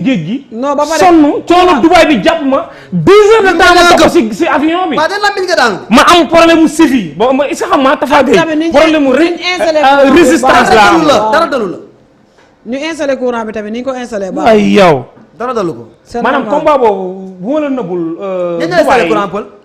géej gi. non ba pare sonn coono Dubaay bi jàpp ma 2 heures de temps ma topp si avion bi. ma am problème mu sifi ba ma isa xam ma Tafa Gueye problème mu résistance la am dara dalu la. ñu installé courant bi tamit ni ñu ko installé. ba ay yow. dara dalu ko. maanaam combat boobu bu ma la nëbbul. Dubaay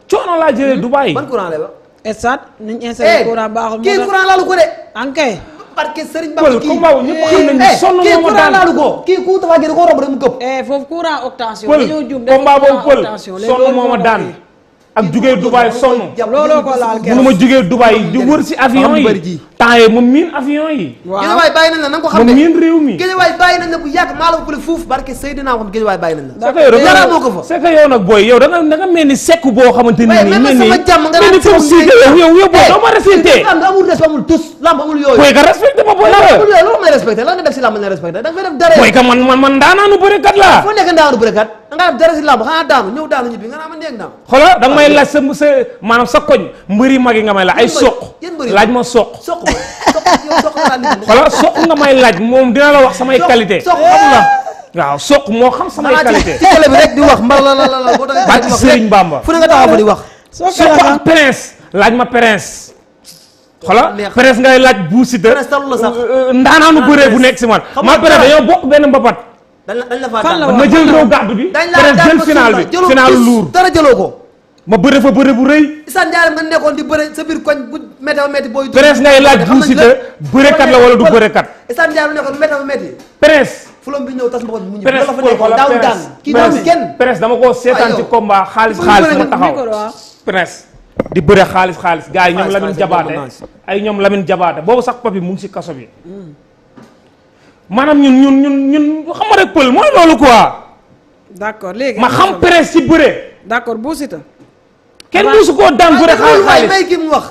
coono laa jëlee Dubaay. ban courant la ba. estat ni ñu installé courant baaxul. kii courant laalu ko de. ankay. parce que Serigne Ba kii combat boobu ñëpp xam nañu sonn moo ma daan laalu ko. kii ku Tafa Gueye da koo romb rek mu këpp. foofu courant octension. dañoo jum combat boobu pël sonn moo ma daan. ak jugee Dubaay sonn. looloo ko laal bu ma jugee Dubaay di wër si avion yi. temps yii ma miin avion yi. waaw Guédiawaye bàyyi nañ la na nga ko xam ne ma miin réew mi. Guédiawaye bàyyi nañ la bu yàgg maa la ko fuuf barke Seydina xam Guédiawaye bàyyi nañ la. dara moo ko fa c'est que yow nag booy yow da nga mel ni sekk boo xamante ni nii mel ni mel ni comme si yow booy doo ma respecté. lamb amul respect amul tous lamb amul yooyu. booy ka respecté ma booy la. loolu may respecté lan nga def si lamb nga respecté da nga fay def dara. booy ka man daanaanu bërekat laa. foo nekk daanu bërekat da nga def dara si lamb xanaa daanu ñëw daanu ñibbi nga naa ma neeg daanu. xoolal da nga may laaj sa maanaam sa koñ mbëri mag yi nga may la ay soq laaj ma soq xoolal soq nga may laaj moom dina la wax samay qualité waaw soq moo xam samay qualité ci télé bi rek di wax mbal la boo tax barke Serigne Bamba fu ne nga taxaw fa di wax soq ak prince laaj ma prince xoolal prince ngay laaj Bou Siteu ndaanaanu bëree bu nekk si man ma prince dañoo bokk benn mbapat dañ la fa ma jël raw gàddu bi prince jël final bi finalu luur dara jëloo ko ma bëre fa bëre bu rëy. Issa Ndiaye nga nekkoon di bëre sa biir koñ bu météo métti booy. Prince ngay laaj Bou Siteu bërekat la wala du bërekat. Issa Ndiaye lu nekkoon météo métti. Prince. fulom bi ñëw tas mboq mu ñëw. Prince daaw daan kii daaw kenn. Prince dama koo seetaan ci combat xaalis ma taxaw. Prince di bëre xaalis gars yi ñoom Lamine Jabaate ay ñoom Lamine Jabaate boobu sax papi mu ngi si kaso bi. maanaam ñun xam nga rek pël mooy loolu quoi. d'accord léegi ma xam Prince ci bëre. d'accord Bou Siteu kenn musu koo daan bëre xaalis may ki mu wax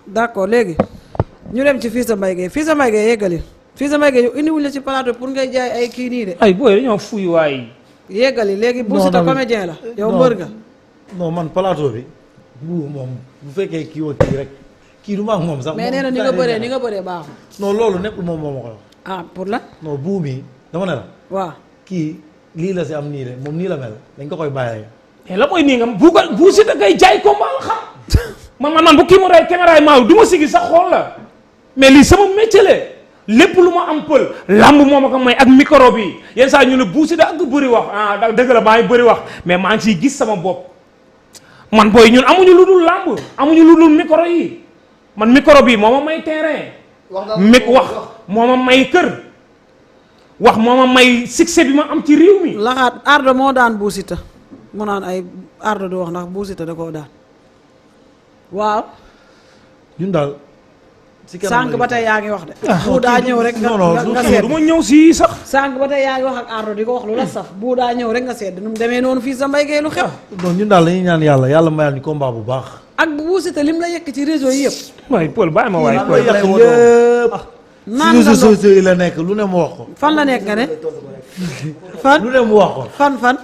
d'accord léegi ñu dem ci Fils de Mbaye Gueye Fils de Mbaye Gueye yeggali Fils de Mbaye Gueye yow indiwuñ la ci plateau pour ngay jaay ay kii nii de ay booy dañoo fuy waay yeggali léegi Bou Siteu comédien la yow mbër nga non man plateau bi bu moom bu fekkee kii wa kii rek kii du ma ak moom sax mais nee na ni nga bëree baaxul non loolu nekkul moom moo ma koy wax ah pour la non buu mi dama ne la waaw kii lii la si am nii de moom nii la mel dañ ko koy bàyyi mais la mooy nii nga Bou Siteu ngay jaay combat la xam man bu kii ma ray caméra yi maaw du ma sigi sax xool la mais lii sama métier la lépp lu ma am pël lamb moo ma ko may ak micro bi yenn saa ñu ne Bou Siteu ak bëri wax ah dëgg la maa ngi bëri wax mais maa ngi ciy gis sama bopp man booy ñun amuñu lu dul lamb amuñu lu dul micro yi man micro bi moo ma may terrain wax moo ma may kër wax moo ma may succès bi ma am ci réew mi laxaat Ardo moo daan Bou Siteu mu naan ay Ardo du wax ndax Bou Siteu da koo daan waaw. ñun daal. si sànq ba tey yaa ngi wax de. bu daa ñëw rek nga seet du ma ñëw si sax. sànq ba tey yaa ngi wax ak Ardo di ko wax lu la saf bu daa ñëw rek nga seet nu mu demee noonu fii sa Mbaye Gueye lu xew. non ñun daal dañuy ñaan yàlla mayal ñu combat bu baax. ak Bou Siteu lim la yekk ci réseau yi yëpp. waaye Paul bàyyi ma waaye Paul yëpp. naan réseaux sociaux yi la nekk lu ne mu wax ko. fan la nekk nga ne. fan lu ne mu wax ko. fan.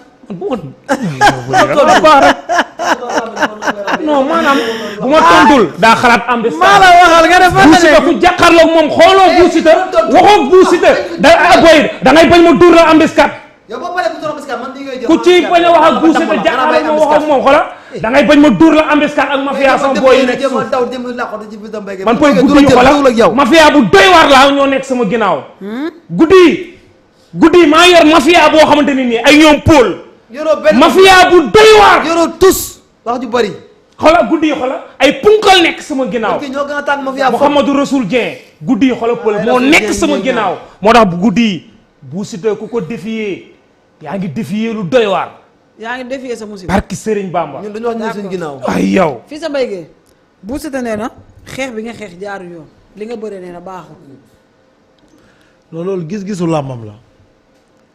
non maanaam bu ma tontul daa xalaat am de. maa la waxal nga ne fan la nekk ku jàkkaarloog moom xooloo Bou Siteu waxoo Bou Siteu da ngay bañ ma dur la am biskat. ku ci bañ a wax ak Bou Siteu jàkkaarloog moom wax ak moom xoola da ngay bañ ma dur la am biskat ak mafia sama booy yi nekk man koy guddi yi xoola mafia bu doy waar laa ñoo nekk sama ginnaaw. guddi maa yor mafia boo xamante ni nii ay ñoom Paul. mafia bu doy waar. yoroo tus wax ju bari. xoolal guddi yi xoolal ay punkal nekk sama ginnaaw. ñoo gën a tàng mafia Mouhamadou Rasoul Dieng guddi yi xoolal Paul moo nekk sama ginnaaw. moo tax bu guddi yi Bou Siteu ku ko défier yaa ngi défier lu doy waar. yaa ngi défier sa musiba. barki Serigne Bamba. ñun dañu wax ñu suñu ginnaaw. ay yow. fii sa Mbaye Gueye Bou Siteu nee na xeex bi nga xeex jaaru yoon li nga bëree nee na baaxul. non loolu gis-gisu làmbam la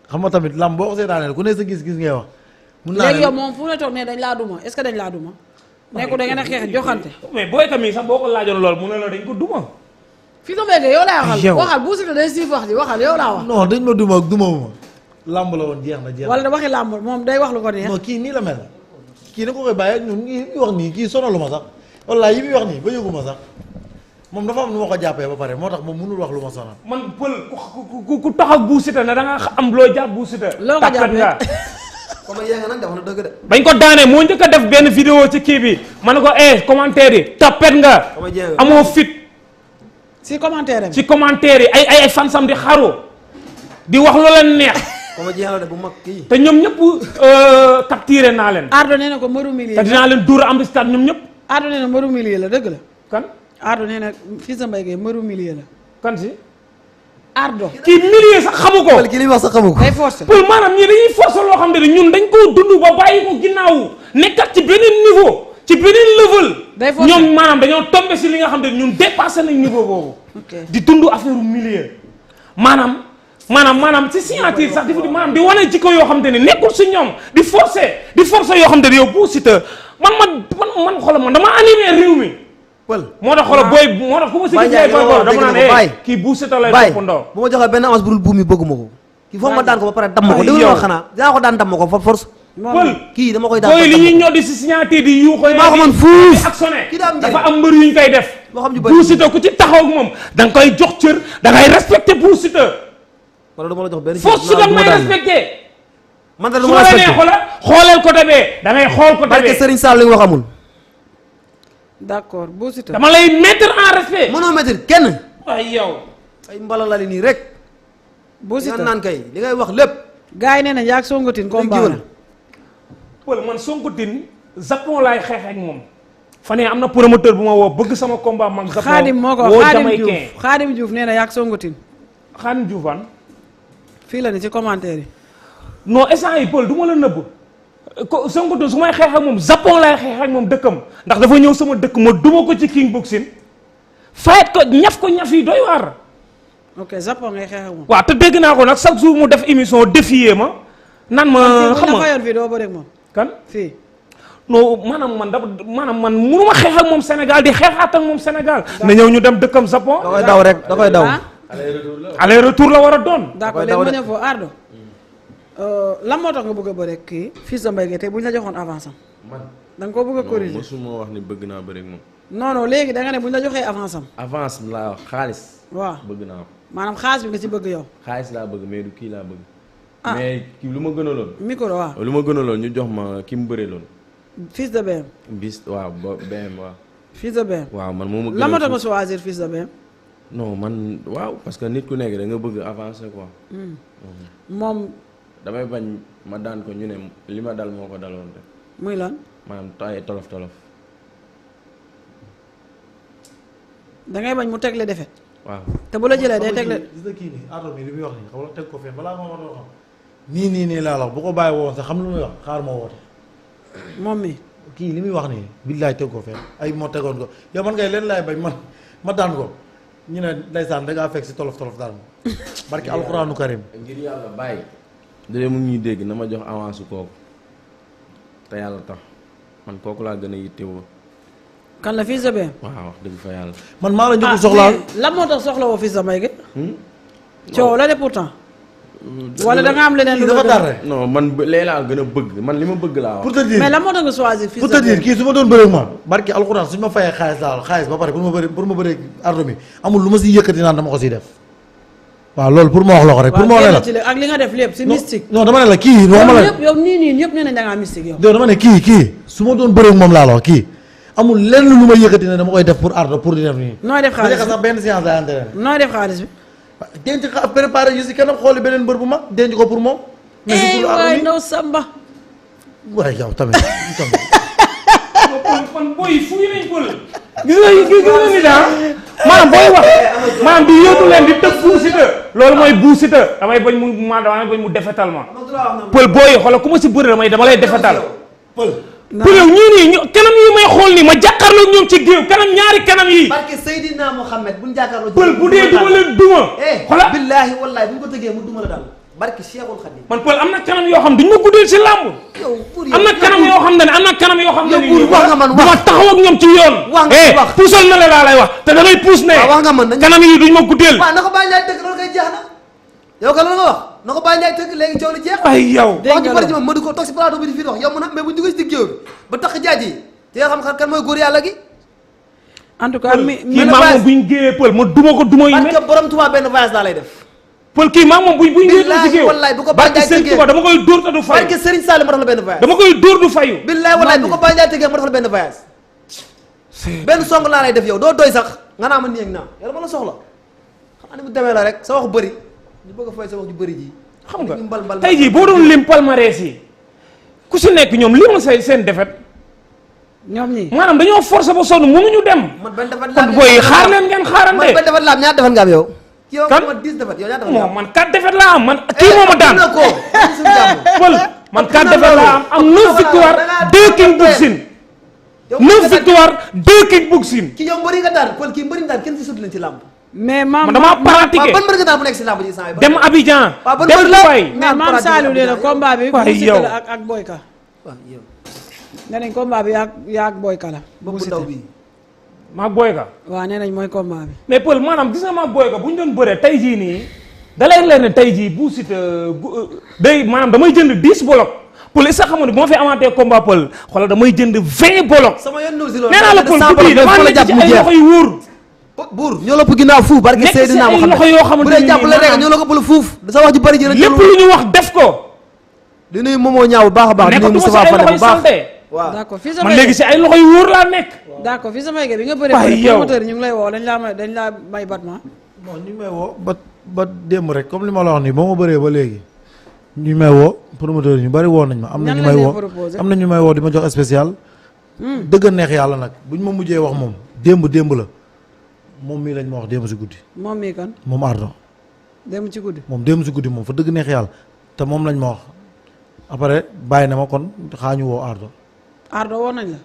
xam nga tamit làmb boo ko seetaanee ku ne sa gis-gis ngay wax. mun naa léegi yow moom fu ne toog ne dañ laa duma est-ce que dañ laa duma. nekkul da ngeen a xeex joxante. mais booy tamit sax boo ko laajoon lool mu ne la dañ ko duma. fii sa Mbaye Gueye yow laa waxal. waxal Bou Siteu day siif wax ji waxal yow laa wax. non dañ ma duma ak dumawuma làmb la woon jeex na. wala waxi làmb moom day wax lu ko neex. non kii nii la mel kii na ko koy bàyyi ak ñun yi muy wax nii kii sonaluma sax walla yi muy wax nii ba yëguma sax moom dafa am nu ma ko jàppee ba pare moo tax moom mënul wax lu ma sonal. man pël ku tax ak Bou Siteu ne da nga am loo jàpp Bou Siteu. loo ko jàppee nga. comme yéen nga nag dafa na dëgg de. bañ ko daanee moo njëkk a def benn vidéo ci kii bi ma ne ko commentaire yi tapet nga. amoo fit. si commentaire ci commentaire yi ay fansam di xaru di wax loo leen neex. comme jeex la de bu mag kii. te ñoom ñëpp capturé naa leen. Ardo nee na ko Maru Milieu. te dinaa leen dóor am di stade ñoom ñëpp. Ardo nee na Maru Milieu la dëgg la. kan. Ardo nee na Fils de Mbaye Gueye Maru Milieu la. kan si. Ardo. kii milieu sax xamu ko. kii li wax sax xamu ko. day forcé. pour maanaam ñii dañuy forcer loo xam ne ñun dañ koo dund ba bàyyi ko ginnaaw nekkat ci beneen niveau ci beneen level. day forcer ñoom maanaam dañoo tombé si li nga xam ne ñun dépassé nañ niveau boobu. di dund affaire milieu. maanaam ci signature sax di maanaam di wane jikko yoo xam te ne nekkul si ñoom di forcer yoo xam te ne yow Bou Siteu man xoolal man dama animé réew mi. pël moo tax xoolal booy moo tax ku ma si gis ngay boy dama naan kii Bou Siteu lay toppandoo. bu ma joxee benn avance bu dul buum yi bëgguma ko. kii foog ma daan ko ba pare damm ko déglu ma xanaa dinaa ko daan damm ko force. pël kii dama koy daan booy li ñuy ñoddi si signature di yuuxu maa ko mën fuuf ak sonné kii daa am njëriñ dafa am mbër yu ñu koy def. loo xam ju bëri Bou Siteu ku ci taxaw ak moom da nga koy jox cër da ngay respecté Bou Siteu. wala du ma la jox benn force su da may respecté. man de lu su ma ma la nee respecté xoolal côté bee da ngay xool côté barke bee. Serigne Sall li nga wax amul. d'accord Bou Siteu. dama lay mettre en respect. mënoo mettre kenn. ay yow. ay mbalalali nii rek. Bou li nga Siteu naan kay li ngay wax lépp. gars yi nee nañ yaa ak Songotin combat la. pël man Sonkotin Japon laay xeex ak moom. fan yii am na promoteur bu ma woo bëgg sama combat man. Japon Xaadim moo ko woo Xaadim Jamaïcain. Diouf Xaadim Diouf nee na yaa ak Songotin. Xaadim Diouf an. fii la ni ci commentaire yi. non instant yi pël du ma la nëbb. ko Sonkotin su may xeex ak moom Japon laay xeex ak moom dëkkam ndax dafa ñëw sama dëkk ma duma ko ci king boxing fayet ko ñaf yi doy waar. ok Japon ngay xeex ak moom. waaw te dégg naa ko nag chaque jour mu def émission défier ma. nan ma xam nga nga fayoon fii doo bëre ak moom. kan fii. non maanaam man munu ma xeex ak moom Sénégal di xeexaat ak moom Sénégal. na ñëw ñu dem dëkkam Japon. da koy daw rek da koy daw. aller retour la war a doon. d'accord léegi ma ñëw foofu Ardo. lan moo tax nga bëgg a bëre kii Fils de Mbaye Gueye tey bu ñu la joxoon avance am. man da nga koo bëgg a corriger. mosuma wax ni bëgg naa bëri ak moom. non non léegi da nga ne bu ñu la joxee avance am. avance laa wax xaalis. waaw bëgg naa ko. maanaam xaalis bi nga ci bëgg yow. xaalis laa bëgg mais du kii laa bëgg. Ah. mais kii lu ma gënaloon. micro waaw. lu ma gënaloon ñu jox ma ki mu bëree loon. Fils de BM. bis waaw ba BM waaw. Fils de BM. waaw man moom ma lan moo tax gënal nga choisir Fils de BM. non man waaw parce que nit ku nekk da nga bëgg avancer quoi. moom damay bañ ma daan ko ñu ne li ma dal moo ko daloon rek muy lan. maanaam tay tolof tolof. da ngay bañ mu tegle defet waaw. te bu la jëlee day tegle. gis na kii nii Ardo mi li muy wax nii xam nga teg ko fenn balaa ma war a xam nii laa la wax bu ko bàyyi woon sax xam lu muy wax xaar ma woote moom mi. kii li muy wax nii billaay teg ko fenn ay moo tegoon ko yow man ngay leen laay bañ man ma daan ko ñu ne ndeysaan da ngaa fekk si tolof tolof daan ma barki alxuraanu karim ngir yàlla bàyyi. dëgg mu ngi ñuy dégg na ma jox avance su kooku te yàlla tax man kooku laa gën a yittewoo. kan la Fils de BM. waaw wax dëgg fa yàlla. man maa la njëkk soxlaal lan moo tax soxla woo Fils de Mbaye Gueye. coow la de pourtant. wala da nga am leneen lu dafa tardé non man lee laa gën a bëgg man li ma bëgg laa wax. pour te dire mais lan moo tax nga choisir Fils pour de te dire BM. kii su ma doon bëree ma barki alxuraan suñu ma fayee xaalis daal xaalis ba pare pour ma bëree Ardo mi amul lu ma si yëkkati naan dama ko siy def waaw loolu pour ma wax la ko rek pour ma wax la ak li nga def lépp si mystique. non dama ne la kii waxuma la yow nii ñëpp nee nañ da ngaa mystique yow. dama ne kii su ma doon bëree moom laa la wax kii amul lenn lu ma yëkkati ne dama koy def pour Ardo pour di def nii nooy def xaalis ba sax benn séance lay entraîné nooy def xaalis bi. denc préparé yu si kanam xooli beneen mbër bu mag denc ko pour moom mais si pour Ardo waay mi ndaw Samba. waaye yow tamit man booy fuy nañ pël. gis nga ni daa maanaam booy wax maanaam di yóotu leen di tëb Bou Siteu loolu mooy Bou Siteu damay bañ mu defetal ma pël booy xoolal ku ma si bëri dama lay defetal pël yow ñii nii kanam yi may xool nii ma jàkkaarloog ñoom ci géew kanam ñaari kanam yi barke Seydina Mohamed bu ñu jàkkaarloo. pël bu dee duma leen duma xoolal billaahi wallaahi bu ñu ko tëggee mu duma la dal barke Cheikhul Khadim. man pël am na kanam yoo xam duñ ma guddeel si làmb yow pour yow am na kanam yoo xam ne am na kanam yoo xam ne yow wax nga man wax duma taxaw ak ñoom ci yoon wax nga wax puusal na la laa lay wax te da ngay puus ne wax nga man kanam yi duñ ma guddeel waaw na ko Baye Ndiaye tëgg loolu kay jeex na yow ka loolu nga wax na ko Baye Ndiaye tëgg léegi coow li jeex ay yow wax ju bari ci moom ma du ko toog si plateau bi di fii wax yow mën na mais bu ñu duggee si digg géew bi ba tax jaaj yi te nga xam kan mooy góor yàlla gi en tout cas mi kii maa moom bu ñu géeyee pël ma duma ko duma yu parce mel. que borom Tuubaa benn voyage laa lay def. pël kii maa moom bu ñu géeyee ci géew. wallaay bu ko barki Baye Ndiaye Sëriñ Tuubaa dama koy dóor te du fayu. barke Serigne Sall ma def la benn voyage. dama koy dóor du fayu. billaay wallaay bu ko Baye Ndiaye tëggee ma def la benn voyage. benn song laa lay def yow doo doy sax nga naa ma nii ak naa yow dama la soxla xanaa ni mu demee la rek sa wax bëri ñu bëgg a fay sa wax ju bëri ji. xam nga tey jii boo doon lim palmarès yi ku si nekk ñoom limal seen defet ñoom ñii maanaam dañoo forcer ba sonn mënuñu dem. man benn defet kon booy xaar leen ngeen xaarante. man benn defet laa am ñaata defet nga am yow. yow kan man 10 defet yow ñaata defet nga am. man 4 defet laa am man kii moo ma daan ko pël man 4 defet laa am 9 victoire 2 king boxing 9 victoire 2 king boxing. ki yow mbëri nga daan pël kii mbëri nga daan kenn si sut leen ci làmb. mais maam man damaa pratiqué waaw ban mbëri nga daan bu nekk si làmb ji saa yi. dem Abidjan. waaw ban dem mbëri la Dubaï. mais maam Saliou nee na combat bi. waay bu yow Siteu la ak Boyka. waaw yow nee nañ combat bi yaa ak Boyka la. bopp bu ndaw bi. maa Boyka. waaw nee nañ mooy combat bi. mais pël maanaam gis nga maa Boyka bu ñu doon bëree tey jii nii da lay leer ne tey jii bu Siteu day maanaam damay jënd 10 bolok pël est-ce que xam nga bu ma fi amaatee combat pël xoolal damay jënd 20 bolok. sama yoon nu si loolu. nee naa la pël bu bii damaa nekk ci ay loxo yu wóor. buur ñoo la ëpp ginnaaw fuuf barke nekk si Seydina ay Muhammad loxo yoo xamante bu ne dee jàppale rek nii ñoo la ko ëppal fuuf sa wax ji bëri ji rek lépp lu ñu wax def ko. di nuyu Momo ñaaw bu baax a baax di nuyu nekkatuma si Moustapha ay Fane loxo bu yu baax salte. waaw d'accord fii sa man léegi si ay loxo yu wóor laa nekk. d'accord fii sa mayge bi nga bëree. waaye yow promoteur yi ñu ngi lay woo dañ laa may batma. non ñu ngi may woo ba démb rek comme li ma la wax nii ba ma bëree ba léegi ñu may woo promoteur yi ñu bari woo nañ ma. am na ñu may woo am na ñu may woo di ma jox spécial. dëgg neex yàlla nag buñ ma mujjee wax moom démb la moom mii lañ ma wax démb si guddi. moom mii kan. moom Ardo. dem ci guddi. moom démb si guddi moom fa dëgg neex yàlla te moom lañ ma wax après bàyyi na ma kon xaañu woo Ardo. Ardo woo nañ la.